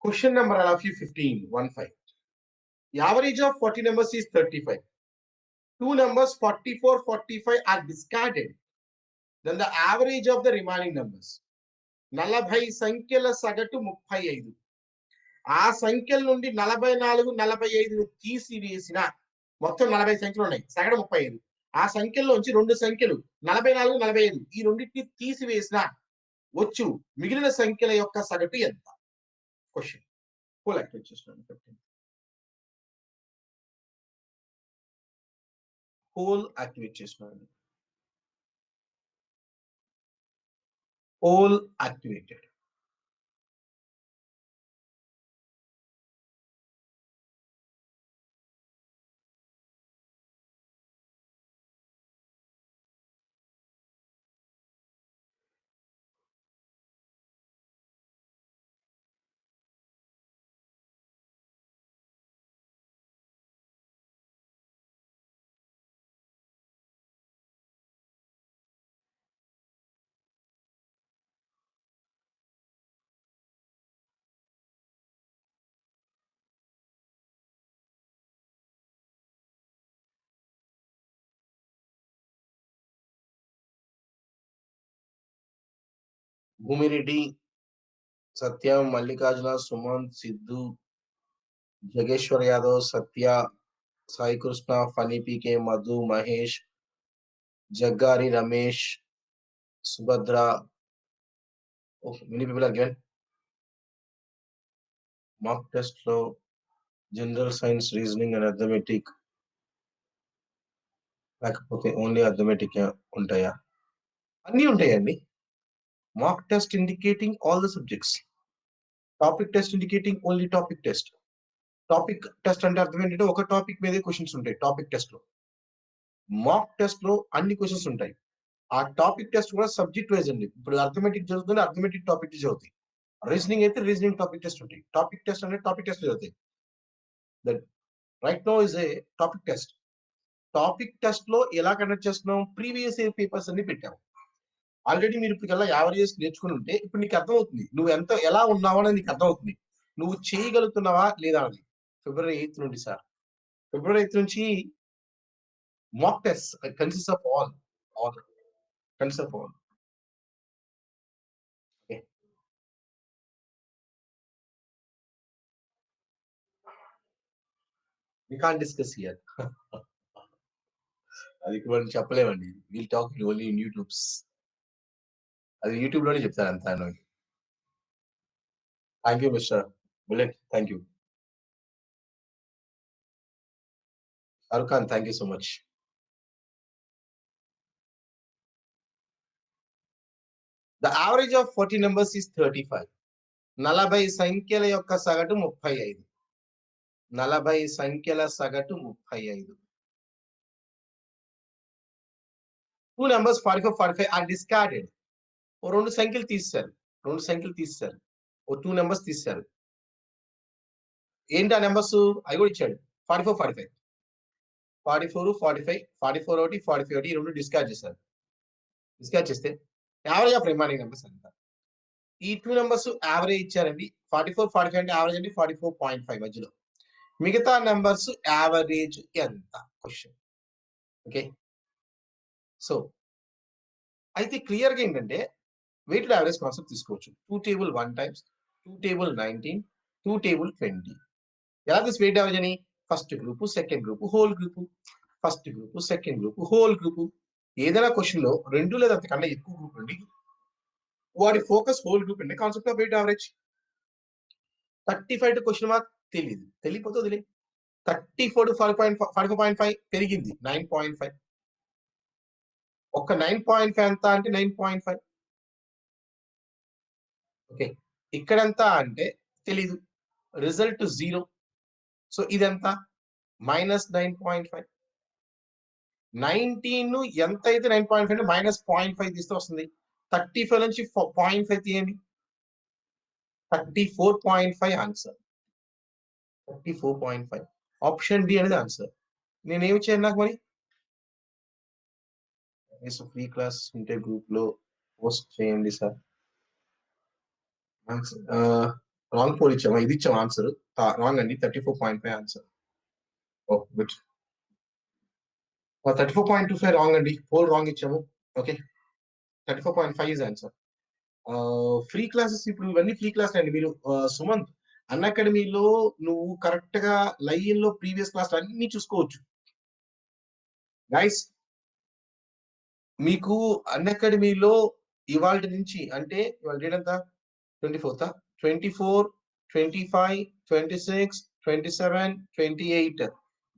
Question number I love you 15, 1-5. The average of 40 numbers is 35. Two numbers 44, 45 are discarded. Then the average of the remaining numbers. 40 సంఖ్యల సగటు 35. ఆ సంఖ్యల నుండి 44, 45 తీసివేసిన మొత్తం 40 సంఖ్యలు ఉన్నాయి. సగటు 35. ఆ సంఖ్యల్లోంచి రెండు సంఖ్యలు 44, 45 ఈ రెండింటిని తీసివేసిన వచ్చు మిగిలిన సంఖ్యల యొక్క సగటు ఎంత? క్వశ్చన్ ఫుల్ యాక్టివేట్ చేస్తున్నాను. హోల్ యాక్టివేట్ చేస్తున్నాను. all activated. Bhumireddy, Satyam, Mallikarjuna, Sumanth, Siddhu, Jageshwar Yadav, Satya, Sai Krishna, Phani PK, Madhu, Mahesh, Jaggari, Ramesh, Subhadra. Oh, many people are given. Mock test లో general science, reasoning and arithmetic లేకపోతే ఓన్లీ అథమెటిక్ ఉంటాయా? అన్నీ ఉంటాయండి. Mock test indicating all the subjects. Topic test indicating only topic test. Topic test అంటే అర్థం ఏంటంటే ఒక topic మీదే క్వశ్చన్స్ ఉంటాయి టాపిక్ టెస్ట్ లో. మాక్ టెస్ట్ లో అన్ని క్వశ్చన్స్ ఉంటాయి. ఆ టాపిక్ టెస్ట్ కూడా సబ్జెక్ట్ వైజ్ అండి. ఇప్పుడు అర్థమెటిక్ జరుగుతుంది, అర్థమెటిక్ టాపిక్ చదువుతాయి. రీజనింగ్ అయితే రీజనింగ్ టాపిక్ టెస్ట్ ఉంటాయి. టాపిక్ టెస్ట్ అంటే టాపిక్ టెస్ట్ చదువుతాయి. That right now is a topic test. Topic test లో ఎలా కండక్ట్ చేస్తున్నాం? ప్రీవియస్ ఇయర్ పేపర్స్ అన్ని పెట్టాము. ఆల్రెడీ మీరు ఇప్పుడు యావరేజెస్ నేర్చుకుని ఉంటే ఇప్పుడు నీకు అర్థమవుతుంది నువ్వు ఎలా ఉన్నావు అనేది నీకు అర్థమవుతుంది. నువ్వు చేయగలుగుతున్నావా లేదా అని. February 8th నుండి సార్, February 8th నుంచి mock test consist of all consist of all. We can't discuss here. అది మనం చెప్పలేమండి. Will talk only in YouTubes. అది యూట్యూబ్ లోనే చెప్తాను అంతా. Thank you mister bullet. Thank you Shahrukh Khan. Thank you so much. The average of 40 numbers is 35. 40 సంఖ్యల యొక్క సగటు 35. 40 సంఖ్యల సగటు 35. Two numbers 44, 45 are discarded. ఓ రెండు సంఖ్యలు తీశారు. ఓ 2 నెంబర్స్ తీశారు. ఏంటి ఆ నెంబర్స్? అవి కూడా ఇచ్చాడు. 44, 45. 44, 45, 44 ఒకటి, 45 ఒకటి, ఈ రెండు డిస్కార్డ్ చేశారు. డిస్కార్డ్ చేస్తే యావరేజ్ ఆఫ్ రిమైనింగ్ నెంబర్స్ ఎంత? ఈ 2 నెంబర్స్ యావరేజ్ ఇచ్చారండి. 44, 45 అంటే యావరేజ్ అండి 44.5 మధ్యలో. మిగతా నెంబర్స్ యావరేజ్ ఎంత? క్వశ్చన్. ఓకే, సో అయితే క్లియర్ గా ఏంటంటే వెయిటెడ్ యావరేజ్ కాన్సెప్ట్ తీసుకోవచ్చు. 2 టేబుల్ 1 టైమ్స్, 2 టేబుల్ 19, 2 టేబుల్ 20. ఎలా తీసి వెయిట్ యావరేజ్ అని? First group, second group, whole group. First group, second group, whole group. ఏదైనా క్వశ్చన్ లో 2 లేదా అంతకన్నా ఎక్కువ గ్రూప్ నుండి వాడి ఫోకస్ హోల్ గ్రూప్ అంటే concept of weight average. 35 to question mark తెలియపోతే వదిలే. 34 టు 44.5 పెరిగింది 9.5. ఒక్క 9.5 ఎంత అంటే 9.5. ఓకే, ఇక్కడ ఎంత అంటే తెలీదు. రిజల్ట్ 0. సో ఇదెంత? -9.5. 19 ఎంత అయితే 9.5 అంటే -0.5 తీస్తే వస్తుంది. 35 నుంచి 0.5 తీయండి. 34.5 ఆన్సర్. 34.5. ఆప్షన్ డి అనేది ఆన్సర్. నేనేమి చేయాలి నాకు మరి? ఫ్రీ క్లాస్ ఉంటే గ్రూప్ లో పోస్ట్ చేయండి సార్. రాంగ్ 4 ఇచ్చామా? ఇది ఇచ్చాం ఆన్సర్. రాంగ్ అండి. 34.5 ఆన్సర్. ఓ గుడ్. 34.25 రాంగ్ అండి. 4 రాంగ్ ఇచ్చాము. Okay. 34.5 is answer. Free classes ఇప్పుడు ఇవన్నీ ఫ్రీ క్లాస్ అండి. మీరు సుమంత్ అన్ అకాడమీలో నువ్వు కరెక్ట్ గా లైన్ లో ప్రీవియస్ క్లాస్ అన్ని చూసుకోవచ్చు గైస్. మీకు అన్ అకాడమీలో ఇవాళ నుంచి అంటే ఇవాళ డేట్ అంతా 24th, 24, 25, 26, 27, 28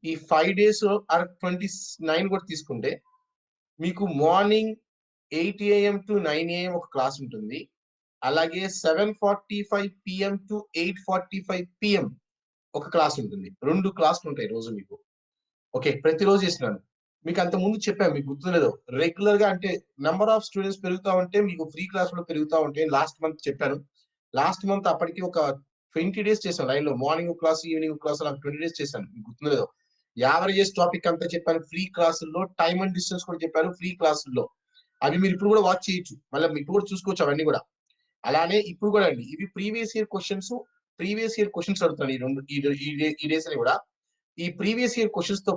ఈ 5 days ఆర్ 29 కూడా తీసుకుంటే మీకు మార్నింగ్ 8 AM to 9 AM ఒక క్లాస్ ఉంటుంది. అలాగే 7:45 PM to 8:45 PM ఒక క్లాస్ ఉంటుంది. 2 క్లాసులు ఉంటాయి రోజు మీకు. ఓకే. ప్రతిరోజు చేస్తున్నాను. మీకు అంత ముందు చెప్పాను, మీకు గుర్తులేదో. రెగ్యులర్ గా అంటే నెంబర్ ఆఫ్ స్టూడెంట్స్ పెరుగుతా ఉంటే మీకు ఫ్రీ క్లాస్ కూడా పెరుగుతా ఉంటాయి. లాస్ట్ మంత్ చెప్పాను. లాస్ట్ మంత్ అప్పటికి ఒక 20 డేస్ చేశాను లైన్ లో. మార్నింగ్ క్లాస్, ఈవినింగ్ క్లాస్ అలా 20 డేస్ చేశాను. మీకు గుర్తులేదో. యావరేజెస్ టాపిక్ అంతా చెప్పాను ఫ్రీ క్లాసుల్లో. టైమ్ అండ్ డిస్టెన్స్ కూడా చెప్పాను ఫ్రీ క్లాసుల్లో. అవి మీరు ఇప్పుడు కూడా వాచ్ చేయొచ్చు. మళ్ళీ ఇప్పుడు కూడా చూసుకోవచ్చు అవన్నీ కూడా. అలానే ఇప్పుడు కూడా అండి ఇవి ప్రీవియస్ ఇయర్ క్వశ్చన్స్ అడుగుతాను. ఈ రెండు ఈ డేస్ అని కూడా ఈ ప్రీవియస్ ఇయర్ క్వశ్చన్స్ తో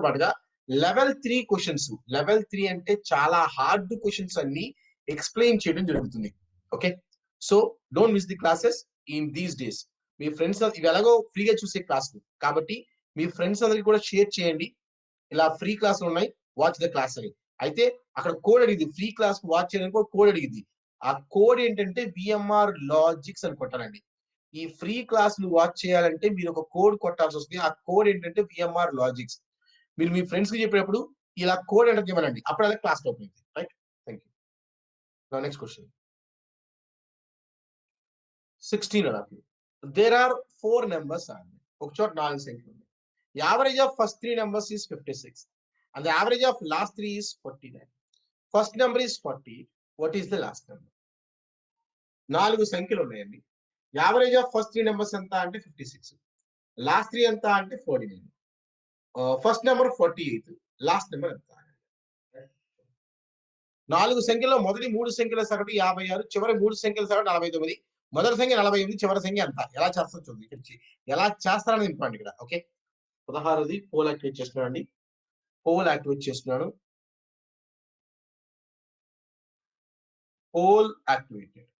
పాటుగా లెవెల్ 3 క్వశ్చన్స్. లెవెల్ 3 అంటే చాలా హార్డ్ క్వశ్చన్స్ అన్ని ఎక్స్ప్లెయిన్ చేయడం జరుగుతుంది. Okay. So don't miss the classes in these days. Me friends ఇవి ఎలాగో ఫ్రీగా చూసే క్లాస్ కాబట్టి మీ ఫ్రెండ్స్ అందరికి కూడా షేర్ చేయండి. ఇలా ఫ్రీ క్లాసులు ఉన్నాయి, వాచ్ ద క్లాస్ అని. అయితే అక్కడ కోడ్ అడిగింది, ఫ్రీ క్లాస్ వాచ్ చేయడానికి కోడ్ అడిగింది. ఆ కోడ్ ఏంటంటే విఎంఆర్ లాజిక్స్ అని కొట్టాలండి. ఈ ఫ్రీ క్లాసులు వాచ్ చేయాలంటే మీరు ఒక కోడ్ కొట్టాల్సి వస్తుంది. ఆ కోడ్ ఏంటంటే విఎంఆర్ లాజిక్స్. మీరు మీ ఫ్రెండ్స్ కి చెప్పేటప్పుడు ఇలా కోడ్ ఎంటర్ చేయమనండి. అప్పుడు అలా క్లాస్ ఓపెన్ అవుతుంది. Right. Thank you. Next question 16 అన్నారు. దేర్ ఆర్ 4 నెంబర్స్ అండి. ఒక చోట 4 సంఖ్యలు ఉన్నాయి. The average of first 3 numbers is 56 and the average of last 3 is 49. First number is 40. What is the last number? 4 సంఖ్యలు ఉన్నాయండి. యావరేజ్ ఆఫ్ ఫస్ట్ 3 నెంబర్స్ ఎంత అంటే 56. లాస్ట్ 3 ఎంత అంటే 49. First number 48. లాస్ట్ నెంబర్ ఎంత? 4 సంఖ్యల్లో మొదటి 3 సంఖ్యల సగటు 56, చివరి 3 సంఖ్యల సగటు 49. మొదటి సంఖ్య 48, చివరి సంఖ్య ఎంత? ఎలా చేస్తారో చూద్దాం. ఇక్కడ ఎలా చేస్తారని ఇంపార్టెంట్ ఇక్కడ. ఓకే. 16ది పోల్ యాక్టివేట్ చేస్తున్నానండి. పోల్ యాక్టివేట్ చేస్తున్నాను. Poll activated.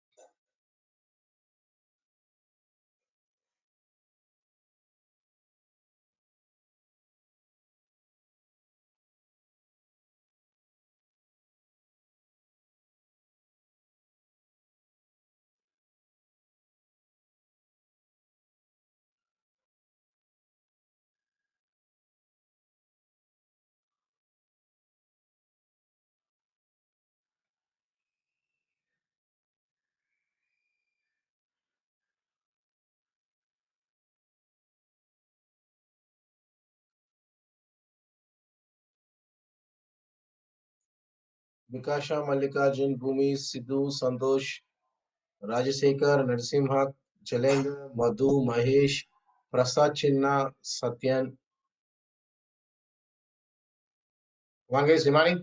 Vikash, Mallikarjun, Bhumi, Siddhu, Santosh, Rajasekhar, Narasimha, జలేంద్ర, Madhu, Mahesh, Prasad, Chinna, Satyan. One guys remaining.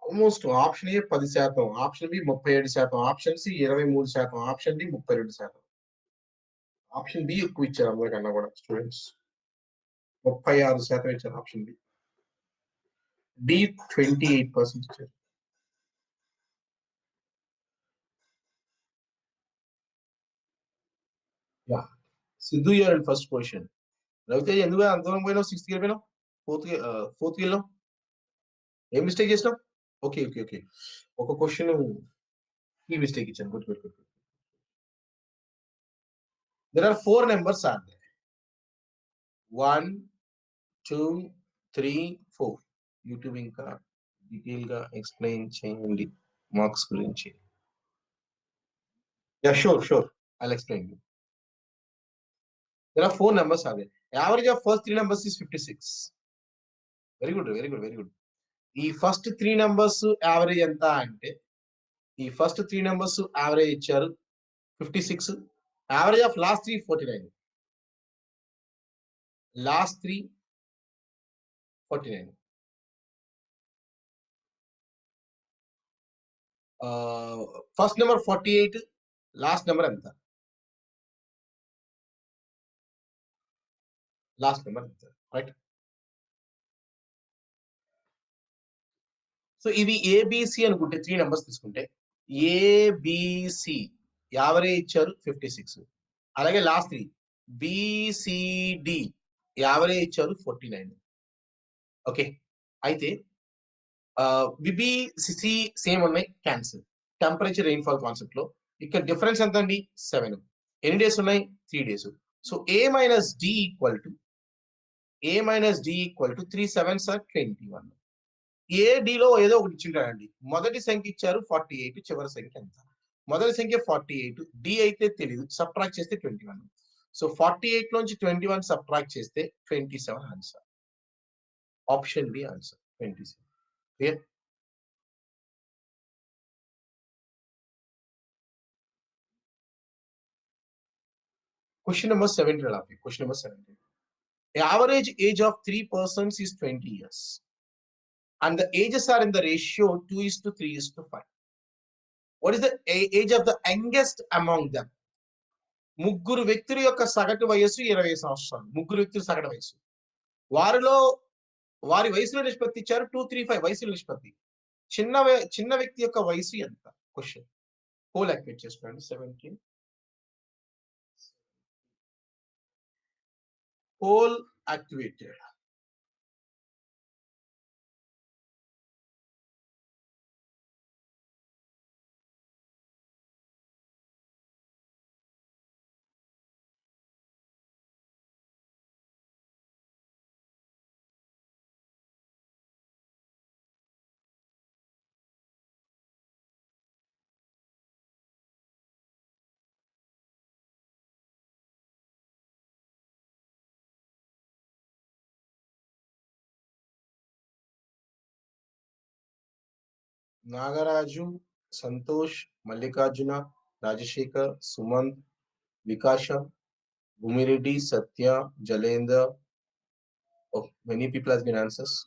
Almost option A 10%, option B 37%, option C 23%, option D 32%. Option B ఎక్కువ ఇచ్చారు అందరికన్నా కూడా స్టూడెంట్స్. 36% ఇచ్చారు ఆప్షన్ బి. డి 28% ఇచ్చారు. Yeah. Siddhu year and first position. Ravitej ఎందుకు అంత దూరం పోయినావు? 6th వెళ్ళిపోయినావు, ఫోర్త్ వెళ్ళావు. ఏం మిస్టేక్ చేసినావు? Okay okay okay. ఒక క్వశ్చన్ ఈ మిస్టేక్ ఇచ్చాను. Good good good. There are 4 numbers are they. 1, 2, 3, 4. YouTube ఇంకా డీటెయిల్ గా ఎక్స్ప్లెయిన్ చేయండి మార్క్స్ గురించి. Yeah sure sure. I'll explain you. There are 4 numbers are they. Average of first 3 numbers is 56. Very good very good very good. ఈ first 3 numbers average ఎంత అంటే ఈ first 3 numbers average ఇచ్చారు 56. Average of last 3 49. Last 3 49. First number 48, last number ఎంత? Last number ఎంత? Right. So ఇవి ABC అనుకుంటే 3 numbers తీసుకుంటే ఏబిసి యావరేజ్ ఇచ్చారు 56. అలాగే లాస్ట్ 3 బిసిడి యావరేజ్ ఇచ్చారు 49. ఓకే. అయితే బిబిసిసి సేమ్ ఉన్నాయి, క్యాన్సిల్. టెంపరేచర్ రెయిన్‌ఫాల్ కాన్సెప్ట్‌లో ఇక్కడ డిఫరెన్స్ ఎంత అండి? 7. ఎన్ని డేస్ ఉన్నాయి? 3 days. So A minus D equal to 3 7s are 21. A డిలో ఏదో ఒకటి ఇచ్చింటాడండి. మొదటి సంఖ్య ఇచ్చారు 48, చివరి సంఖ్య ఎంత? మొదటి సంఖ్య 48, డి అయితే తెలీదు. సబ్ట్రాక్ట్ చేస్తే 21. సో 48 లోంచి 21 సబ్ట్రాక్ట్ చేస్తే 27 answer. Option B answer 27. Clear? Question number 17 will be question number 17. The average age of 3 persons is 20 years. And the ages are in the ratio 2:3:5. What is the age of the youngest among them? ముగ్గురు వ్యక్తుల యొక్క సగటు వయస్సు 20 సంవత్సరాలు. ముగ్గురు వ్యక్తుల సగటు వయస్సు. వారిలో వారి వయసులో నిష్పత్తి ఇచ్చారు 2:3:5 వయసుల నిష్పత్తి. చిన్న వ్యక్తి యొక్క వయసు ఎంత? క్వశ్చన్. పోల్ యాక్టివేట్ చేసుకోండి. 17. Poll activated. Nagaraju, Santosh, Mallikarjuna, Rajasekhar, Sumanth, Vikash, Bhumireddy, Satya, Jalender. Oh, many people has been answers.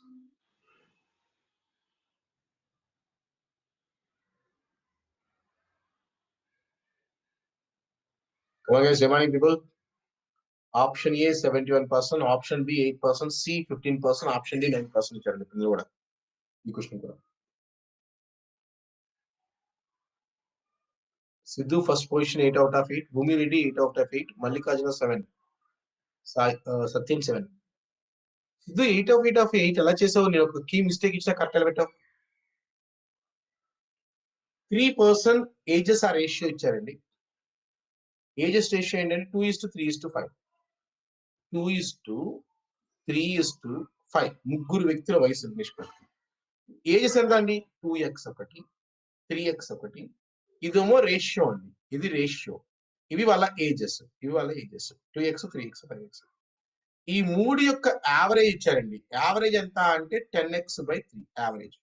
Come on guys, remaining people. Option A 71%, option B 8%, C 15%, option D 9% ఇచ్చారండి పిల్లలు కూడా ఈ క్వశ్చన్ కూడా. Siddhu first position 8 out of 8, భూమి Reddy 8 out of 8, Mallikarjuna 7, Satyam 7. Siddhu 8 of 8 of 8 ఎలా చేసావు? నేను ఒక కీ మిస్టేక్ ఇచ్చిన కరెక్ట్ ఎలా పెట్టావు? 3% ఏజెస్ ఆ రేషియో ఇచ్చారండి. ఏజెస్ రేషియో ఏంటంటే 2:3:5. 2:3:5 ముగ్గురు వ్యక్తుల వయసు నిష్పత్తి. ఏజెస్ ఎంత అండి? 2x ఒకటి, 3x ఒకటి. ఇదేమో రేషియో అండి. ఇది రేషియో. ఇవి వాళ్ళ ఏజెస్. 2x 3x 5x. ఈ మూడు యొక్క యావరేజ్ ఇచ్చారండి. యావరేజ్ ఎంత అంటే 10x/3 యావరేజ్.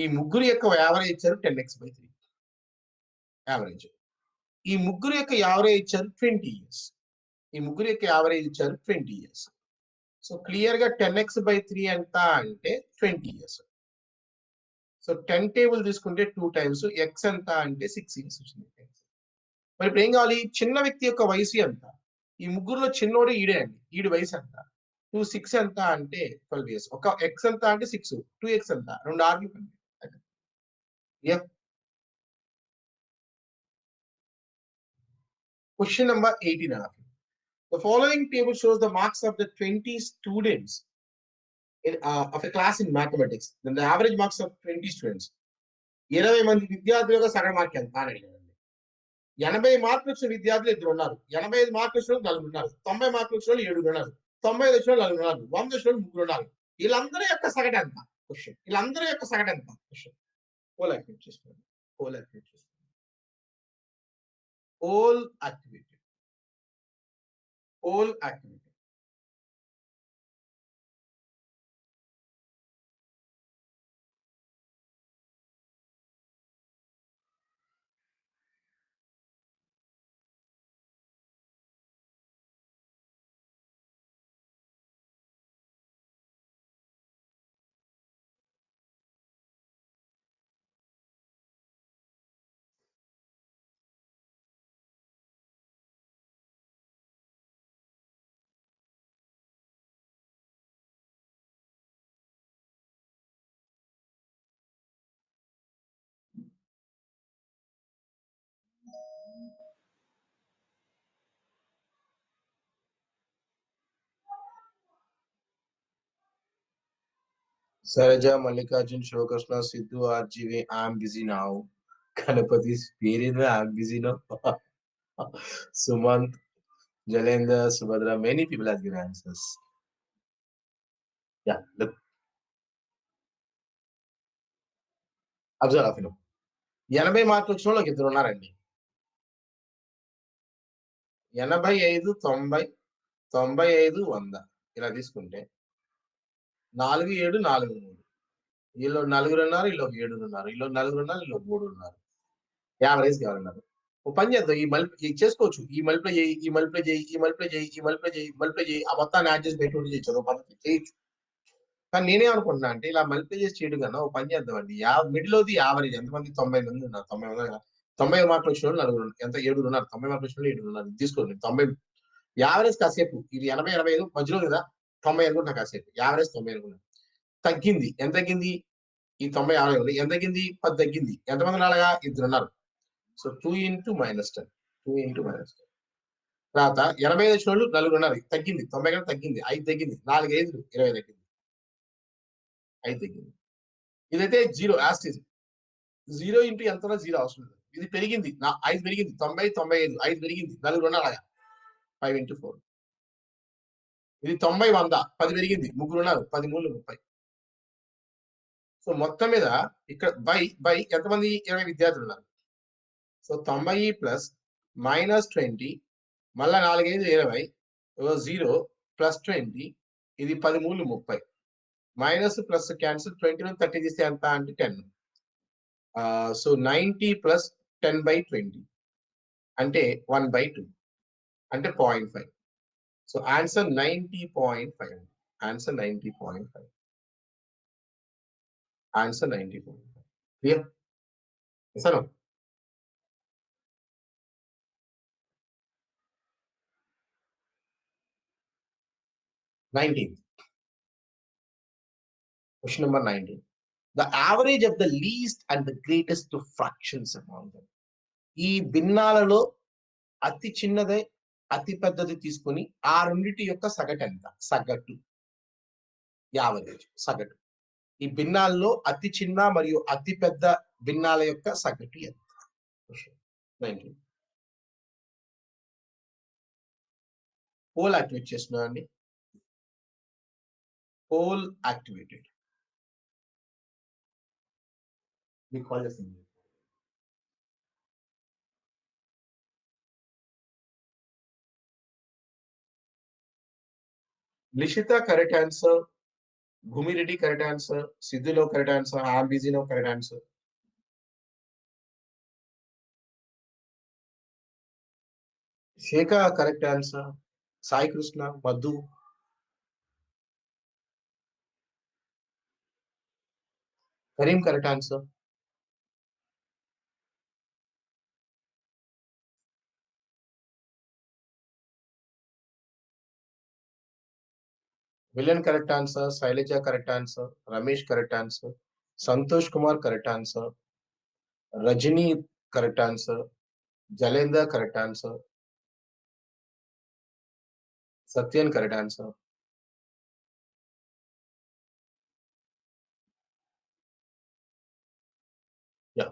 ఈ ముగ్గురు యొక్క యావరేజ్ ఇచ్చారు 10x/3 యావరేజ్. ఈ ముగ్గురు యొక్క యావరేజ్ ఇచ్చారు 20 ఇయర్స్. ఈ ముగ్గురు యొక్క యావరేజ్ ఇచ్చారు 20 ఇయర్స్. సో క్లియర్ గా 10x/3 ఎంత అంటే 20 ఇయర్స్. సో 10 టేబుల్ తీసుకుంటే 2 టైమ్స్, ఎక్స్ ఎంత అంటే 6 ఇయర్స్ వచ్చింది. మరి ఇప్పుడు ఏం కావాలి? చిన్న వ్యక్తి యొక్క వయసు ఎంత? ఈ ముగ్గురులో చిన్నోడు ఈడే అండి. ఈడి వయసు ఎంత? 6 ఎంత అంటే 12 ఇయర్స్. ఒక ఎక్స్ ఎంత అంటే 6, 2x ఎంత? 2 ఆర్లు. Question number 18. The following table shows the marks of the 20 students of a class in mathematics. Then the average marks of 20 students. 20 మంది విద్యార్థుల యొక్క సగటు మార్క్ ఎంత అని అడిగారండి. 80 మార్కులు వచ్చిన విద్యార్థులు 2 ఉన్నారు. 85 మార్కులు వచ్చిన 4 ఉన్నారు. 90 మార్కులు వచ్చిన 7 ఉన్నారు. 95 వచ్చిన 4 ఉన్నారు. 100 వచ్చిన 3 ఉన్నారు. వీళ్ళందరి యొక్క సగటు ఎంత? క్వశ్చన్. వీళ్ళందరి యొక్క సగటు ఎంత? క్వశ్చన్. పోల్ యాక్టివేట్ చేసుకోండి. పోల్ యాక్టివేట్ చేసుకోండి. Poll activated. Poll activated. Saraja, Mallikarjun, Shivakrishna, Sidhu, RGV, I'm busy now. Ganapati, Spirit, I'm busy now. Sumant, Jalendra, Subhadra, many people have given answers. Yeah, look, observe, Afino. 80 మార్కులు వచ్చిన వాళ్ళకి ఇద్దరు ఉన్నారండి. 85, 90, 95, 100 ఇలా తీసుకుంటే 4, 7, 4, 3. వీళ్ళు నలుగురు ఉన్నారు, వీళ్ళు ఒక 7 ఉన్నారు, వీళ్ళు నలుగురు ఉన్నారు, వీళ్ళు 3 ఉన్నారు. యావరేజ్ ఎవరున్నారు? ఓ పని చేద్దాం, ఈ చేసుకోవచ్చు. ఈ మల్టిప్లై చేయి, ఈ మల్టిప్లై చేయి, ఈ మల్టిప్లై చేయి, ఈ మల్టిప్లై చేయి, మల్టిప్లై చేయి, ఆ మొత్తాన్ని యాడ్ చేసి బయట చేయొచ్చు. అదో పద్ధతి చేయొచ్చు. కానీ నేనేమనుకుంటున్నా అంటే ఇలా మల్టిప్లై చేసి చేయడం కన్నా ఓ పని చేద్దామండి. మిడిల్ ఆఫ్ ది యావరేజ్ ఎంతమంది 90 మంది ఉన్నారు. 90 మార్కులు వచ్చిన వాళ్ళు నలుగురు, ఎంత 7 ఉన్నారు. 90 మార్కులు వచ్చిన వాళ్ళు 7 ఉన్నారు. తీసుకోండి 90 యావరేజ్ కాసేపు ఇది 80, 85 మధ్యలో కదా. 90 అనుకుంటున్నా కాసేపు. యావరేజ్ 90 అనుకున్నా. తగ్గింది. ఎంత తగ్గింది? ఈ 90 50 ఉంది. ఎంత తగ్గింది? 10 తగ్గింది. ఎంతమంది ఉన్నారుగా? ఇద్దరు ఉన్నారు. So 2 into -10. 2 ఇంటూ -10. తర్వాత 85 వచ్చిన వాళ్ళు నలుగురు ఉన్నారు. తగ్గింది. 90 కన్నా తగ్గింది. 5 తగ్గింది. 4 5 20 తగ్గింది. 5 తగ్గింది. ఇదైతే 0 యాస్టీజ్. 0 ఇంటూ ఎంతనా 0 అవసరం లేదు. ఇది పెరిగింది. 5 పెరిగింది. 90, 95 5 పెరిగింది. నలుగురు ఉన్నారు అలాగా. 5 ఇంటూ 4. ఇది 90, 100 10 పెరిగింది. ముగ్గురు ఉన్నారు. 10 3 30. సో మొత్తం మీద ఇక్కడ బై ఎంతమంది? 20 విద్యార్థులు ఉన్నారు. సో 90 ప్లస్ -20 మళ్ళా 4 5 20 0 ప్లస్ 20 ఇది 10 3 30 మైనస్ ప్లస్ క్యాన్సిల్ 20 నుంచి 30 తీస్తే ఎంత అంటే 10. సో 90 ప్లస్ 10/20 అంటే 1/2 అంటే 0.5. So answer 90.5. Answer 90.5. Answer 90.5. Clear సరే. 19. Question number 19. The average of the least and the greatest two fractions among them. ఈ భిన్నాలలో అతి చిన్నదే అతి పెద్దది తీసుకొని ఆ రెండిటి యొక్క సగటు ఎంత? సగటు యావరేజ్ సగటు. ఈ భిన్నాల్లో అతి చిన్న మరియు అతి పెద్ద భిన్నాల యొక్క సగటు ఎంత? 19. పోల్ యాక్టివేట్ చేస్తున్నా అండి. Poll activated. మీకు కాల్ చేస్తుంది. Lishita correct answer. Bhumi Reddy correct answer. Sidhulo correct answer. I'm busy now correct answer. Shekha correct answer. Sai Krishna, Madhu. Karim correct answer. Villain correct answer. Saileja correct answer. Ramesh correct answer. Santosh Kumar correct answer. Rajini correct answer. Jalendra correct answer. Satyan correct answer. Yeah.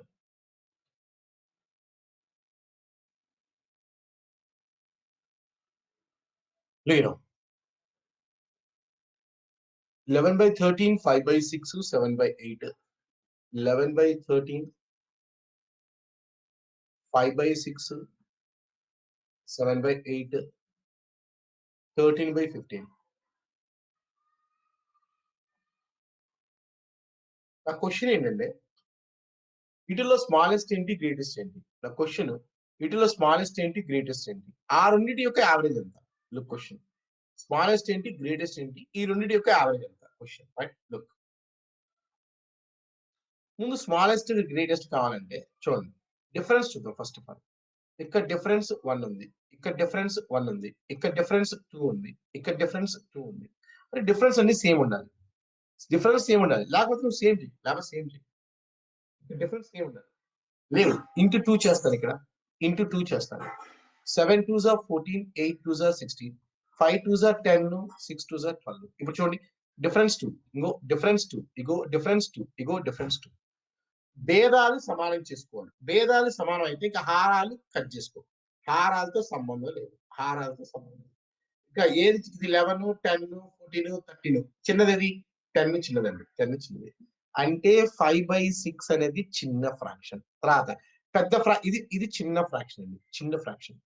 Do you know? 11/13, 5/6, 7/8. 11/13, 5/6, 7/8, 13/15. నా question ఏంటంటే వీటిలో smallest ఏంటి, greatest ఏంటి? నా question వీటిలో smallest ఏంటి, greatest ఏంటి? ఆ రెండింటి యొక్క యావరేజ్ ఎంత? Look question. స్మాలెస్ట్ ఏంటి, గ్రేటెస్ట్ ఏంటి? ఈ రెండింటి యొక్క యావరేజ్ ఎంత? Question right. లుక్ ముందు స్మాలెస్ట్ గ్రేటెస్ట్ కావాలంటే చూడండి డిఫరెన్స్ చూద్దాం. ఫస్ట్ ఆఫ్ ఆల్ ఇక్కడ డిఫరెన్స్ 1 ఉంది, ఇక్కడ డిఫరెన్స్ 1 ఉంది, ఇక్కడ డిఫరెన్స్ 2 ఉంది, ఇక్కడ డిఫరెన్స్ 2 ఉంది. అంటే డిఫరెన్స్ అన్ని సేమ్ ఉండాలి. డిఫరెన్స్ సేమ్ ఉండాలి, లేకపోతే నువ్వు సేమ్ చేయి. లేకపోతే సేమ్ చేయి. డిఫరెన్స్ సేమ్ ఉండాలి. లేవు. ఇంటూ 2 చేస్తాను. ఇక్కడ ఇంటూ 2 చేస్తాను. 7 2s are 14, 8 2s are 16, 5 2s are 10, 6 2s are 12. ఇప్పుడు చూడండి డిఫరెన్స్ 2 ఇంకో డిఫరెన్స్ 2 ఇగో డిఫరెన్స్ 2 ఇగో డిఫరెన్స్ 2. భేదాలు సమానం చేసుకోవాలి. భేదాలు సమానం అయితే ఇంకా హారాలు కట్ చేసుకో. హారాలతో సంబంధం లేదు. హారాలతో సంబంధం లేదు. ఇంకా ఏది 11, 10, 14, 13 చిన్నది 10 చిన్నదండి. 10 చిన్నది. అంటే 5/6 అనేది చిన్న ఫ్రాక్షన్. తర్వాత పెద్ద ఇది ఇది చిన్న ఫ్రాక్షన్ అండి. చిన్న ఫ్రాక్షన్.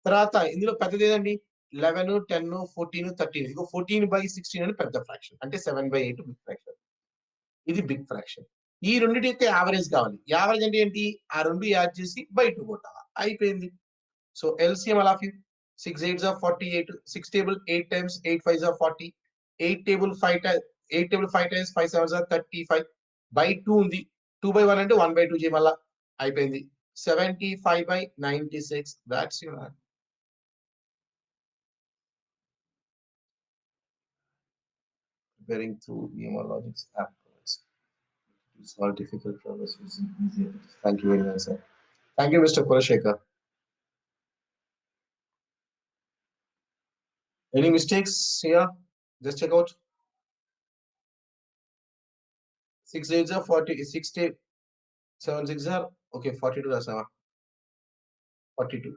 తర్వాత ఇందులో పెద్దది ఏదండి 11, 10, 14, 13 ఇగో 14/16 అని పెద్ద ఫ్రాక్షన్. అంటే 7/8 బిగ్ ఫ్రాక్షన్. ఇది బిగ్ ఫ్రాక్షన్. ఈ రెండిటి యొక్క యావరేజ్ కావాలి. యావరేజ్ అంటే ఏంటి? ఆ 2 యాడ్ చేసి బై 2 కొట్టాలా. అయిపోయింది. So LCM all of you 6 8s are 48. 6 table 8 times 8 5s are 40. 8 table 5 times 8 table 5 times 5 7s are 35. By 2 ఉంది. 2/1 అంటే 1/2 చేయి మళ్ళా. అయిపోయింది. 75/96. That's your answer. Preparing through VMware Logix app. It's all difficult for us using easier. Thank you very much, sir. Thank you, Mr. Kulashekar. Any mistakes here? Just check out. 6 8s are 40. 6 7 6 are okay. 42 that's 42.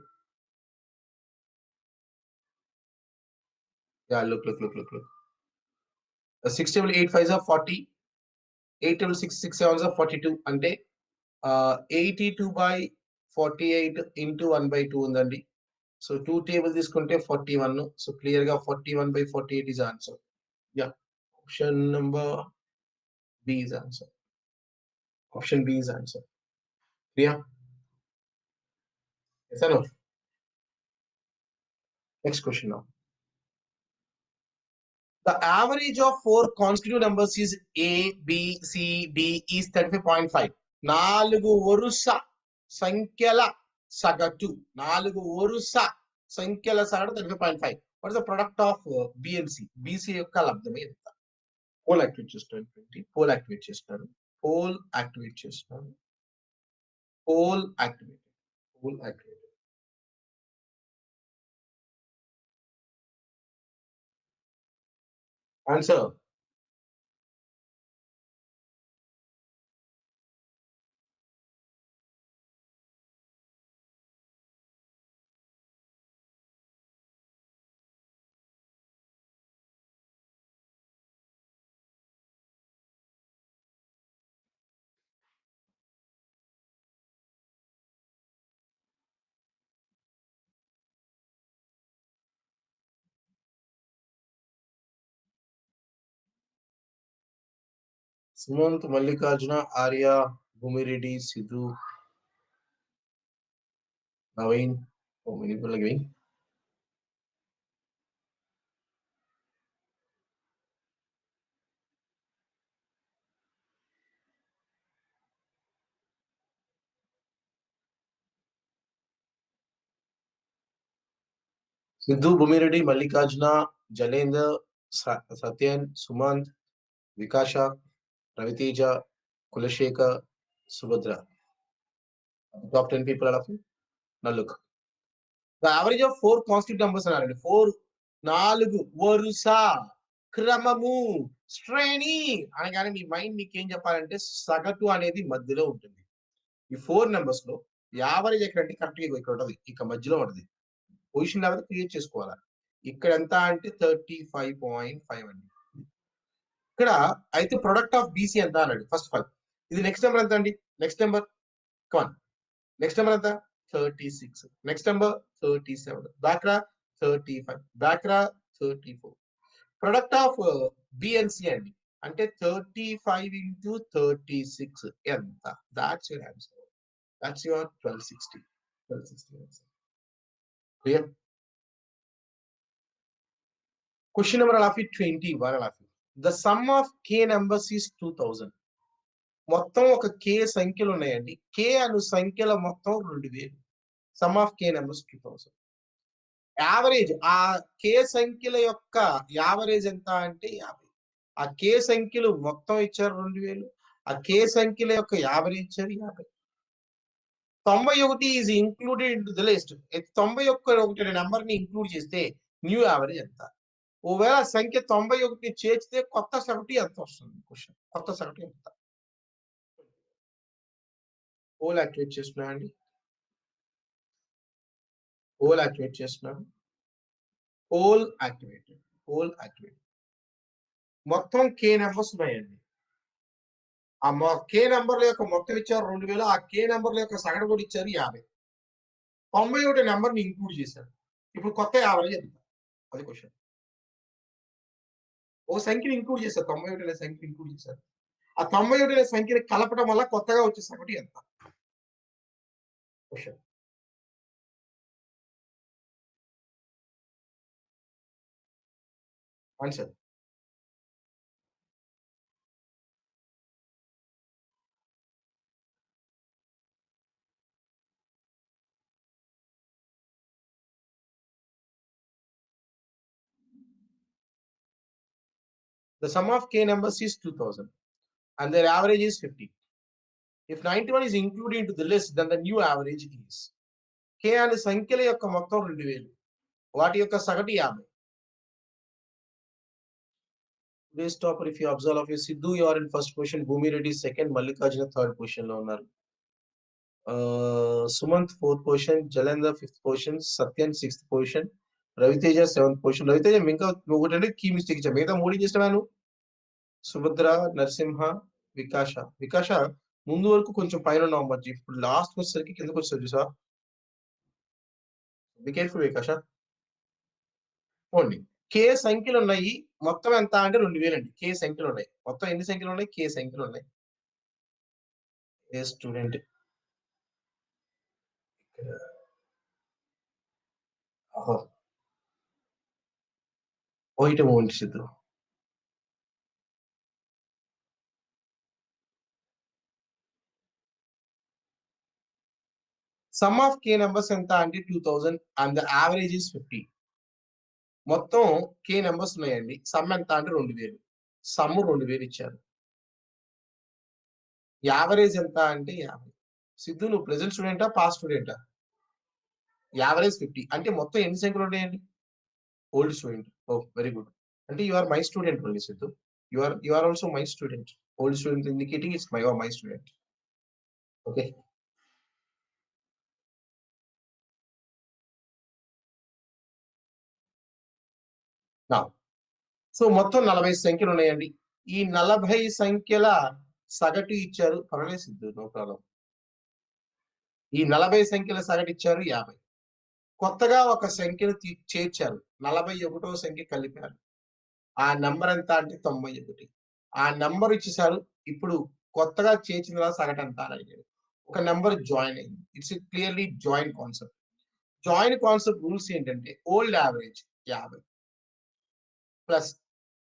Yeah, look. 6 table 8 5s are 40. 8 table 6 7s are 42. అంటే 82/48 into 1/2 ఉందండి. So 2 table తీసుకుంటే 41. So clear గా 41/48 is answer. Yeah. Option number B is answer. Option B is answer. Yeah. Yes or no? Next question now. The average of 4 consecutive numbers is A, B, C, D is 35.5. 4 వరుస సంఖ్యల సగటు 4 వరుస సంఖ్యల సగటు 35.5. What is the product of B and C? BC యొక్క లబ్ధం ఎంత? Poll activate చేస్తారు. పోల్ యాక్టివేట్ చేస్తారు. పోల్ యాక్టివేట్ చేస్తారు. Poll activate. Poll activate. Answer. Sumanth, Mallikarjuna, Arya, Bhumireddy, Siddhu, Naveen. Oh, many people are giving. Siddhu, Bhumireddy, Mallikarjuna, Jalender, Satyan, Sumanth, Vikash, Raviteja, Kulasekhar, Subhadra. Top 10 people are laughing. Now look. The average of 4 consecutive numbers అన్నారండి. 4 వరుస క్రమము శ్రేణి అనగానే మీ మైండ్ మీకు ఏం చెప్పాలంటే సగటు అనేది మధ్యలో ఉంటుంది. ఈ 4 నెంబర్స్ లో యావరేజ్ ఎక్కడంటే కరెక్ట్ గా ఇక్కడ ఉంటది. ఇక మధ్యలో ఉంటది. పొజిషన్ లెవెల్ క్రియేట్ చేసుకోవాలి. ఇక్కడ ఎంత అంటే 35.5 అండి. ఇక్కడ అయితే ప్రొడక్ట్ ఆఫ్ బీసీ ఎంత అన్నాడు ఫస్ట్ ఆఫ్ ఆల్. ఇది నెక్స్ట్ నెంబర్ ఎంత అండి? Next number come on. Next number ఎంత? 36. Next number 37. బ్యాక్రా 35. బ్యాక్రా 34. ప్రొడక్ట్ ఆఫ్ బిఎన్సి అండి. అంటే 35 into 36 ఎంత? That's your answer. That's your 1260. 1260 answer. Clear? Question number 21. The sum of k numbers is 2000. మొత్తం ఒక k సంఖ్యలు ఉన్నాయండి. k అను సంఖ్యల మొత్తం 2000. Some of k numbers 2000. Average ఆ k సంఖ్యల యొక్క యావరేజ్ ఎంత అంటే 50. ఆ k సంఖ్యలు మొత్తం ఇచ్చారు 2000. ఆ k సంఖ్యల యొక్క యావరేజ్ ఇచ్చారు 50. 91 is included in to the list. 91 number ని ఇంక్లూడ్ చేస్తే న్యూ యావరేజ్ ఎంత? ఒకవేళ సంఖ్య 91 చేర్చితే కొత్త సగటు ఎంత వస్తుంది క్వశ్చన్? కొత్త సగటు ఎంత? పోల్ యాక్టివేట్ చేస్తున్నా అండి. పోల్ యాక్టివేట్ చేస్తున్నాను. Poll activated. Poll activate. మొత్తం కే నంబర్స్ ఉన్నాయండి. ఆ కే నంబర్ల యొక్క మొత్తం ఇచ్చారు 2000. ఆ కే నంబర్ల యొక్క సగటు కూడా ఇచ్చారు 50. 91 నెంబర్ని ఇంక్లూడ్ చేశారు. ఇప్పుడు కొత్త యావరేజ్ ఎంత? అది క్వశ్చన్. ఓ సంఖ్యని ఇంక్లూడ్ చేశారు. 91 అనే సంఖ్యని ఇంక్లూడ్ చేశారు. ఆ 91 అనే సంఖ్యని కలపడం వల్ల కొత్తగా వచ్చే సగటు ఎంత? Question. Answer. The sum of k numbers is 2000 and their average is 50. If 91 is included into the list, then the new average is k అనే సంఖ్యల యొక్క మొత్తం 2000. వాటి యొక్క సగటు 50. Today's topper, if you observe of Sidhu, you are in first position, Bhumi Reddy second, Mallikarjuna third position లో ఉన్నారు. Sumant fourth position, Jalendra fifth position, Satyan sixth position, Raviteja seventh position. Raviteja ఇంకా ఒకటంటే key mistake ఇచ్చా. మిగతా మూడు చేసినాను. సుభద్ర, నరసింహ, వికాష. వికాష ముందు వరకు కొంచెం పైన ఉన్నాం మధ్య. ఇప్పుడు లాస్ట్ వచ్చేసరికి కిందకు వచ్చేసరికి చూసా. Be careful Vikash. పోండి. కే సంఖ్యలు ఉన్నాయి. మొత్తం ఎంత అంటే 2000 అండి. కే సంఖ్యలు ఉన్నాయి. మొత్తం ఎన్ని సంఖ్యలు ఉన్నాయి? కే సంఖ్యలు ఉన్నాయి. ఏ స్టూడెంట్ పోయిట ఉంచిద్దు. సమ్ ఆఫ్ కే నెంబర్స్ ఎంత అంటే 2000 అండ్ ద యావరేజ్ ఇస్ 50. మొత్తం కే నెంబర్స్ ఉన్నాయండి. సమ్ ఎంత అంటే 2000. సమ్ 2000 ఇచ్చారు. యావరేజ్ ఎంత అంటే 50. సిద్ధు నువ్వు ప్రెజెంట్ స్టూడెంటా పాస్ట్ స్టూడెంటా? యావరేజ్ 50 అంటే మొత్తం ఎన్ని సంఖ్యలు ఉన్నాయండి? Old student. Oh very good. అంటే you are my student only Siddhu. You are also my student. Old student indicating it's my student. Okay. నా సో మొత్తం 40 సంఖ్యలు ఉన్నాయండి. ఈ 40 సంఖ్యల సగటు ఇచ్చారు. పర్వాలేదు సిద్ధు, నో ప్రాబ్లం. ఈ 40 సంఖ్యల సగటు ఇచ్చారు 50. కొత్తగా ఒక సంఖ్యను చేర్చారు. 41వ సంఖ్య కలిపారు. ఆ నంబర్ ఎంత అంటే 91. ఆ నంబర్ ఇచ్చేసారు. ఇప్పుడు కొత్తగా చేర్చిన సగటు ఎంత అని అడిగాడు. ఒక నంబర్ జాయిన్ అయింది. It's clearly join concept. Join concept rules ఏంటంటే ఓల్డ్ యావరేజ్ 50 ప్లస్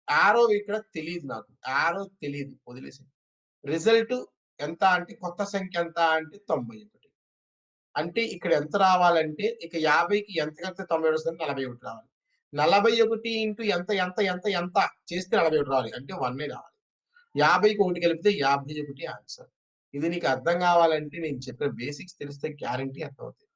యారో ఇక్కడ తెలియదు నాకు. యారో తెలియదు, వదిలేసి. రిజల్ట్ ఎంత అంటే కొత్త సంఖ్య ఎంత అంటే 91. అంటే ఇక్కడ ఎంత రావాలంటే ఇక 50కి ఎంత కలిపితే 91 వస్తుంది? 41 రావాలి. 41 ఇంటూ ఎంత ఎంత ఎంత ఎంత చేస్తే 41 రావాలి. అంటే 1 రావాలి. 50కి 1 కలిపితే 51 ఆన్సర్. ఇది నీకు అర్థం కావాలంటే నేను చెప్పిన బేసిక్స్ తెలిస్తే గ్యారంటీ అర్థమవుతుంది.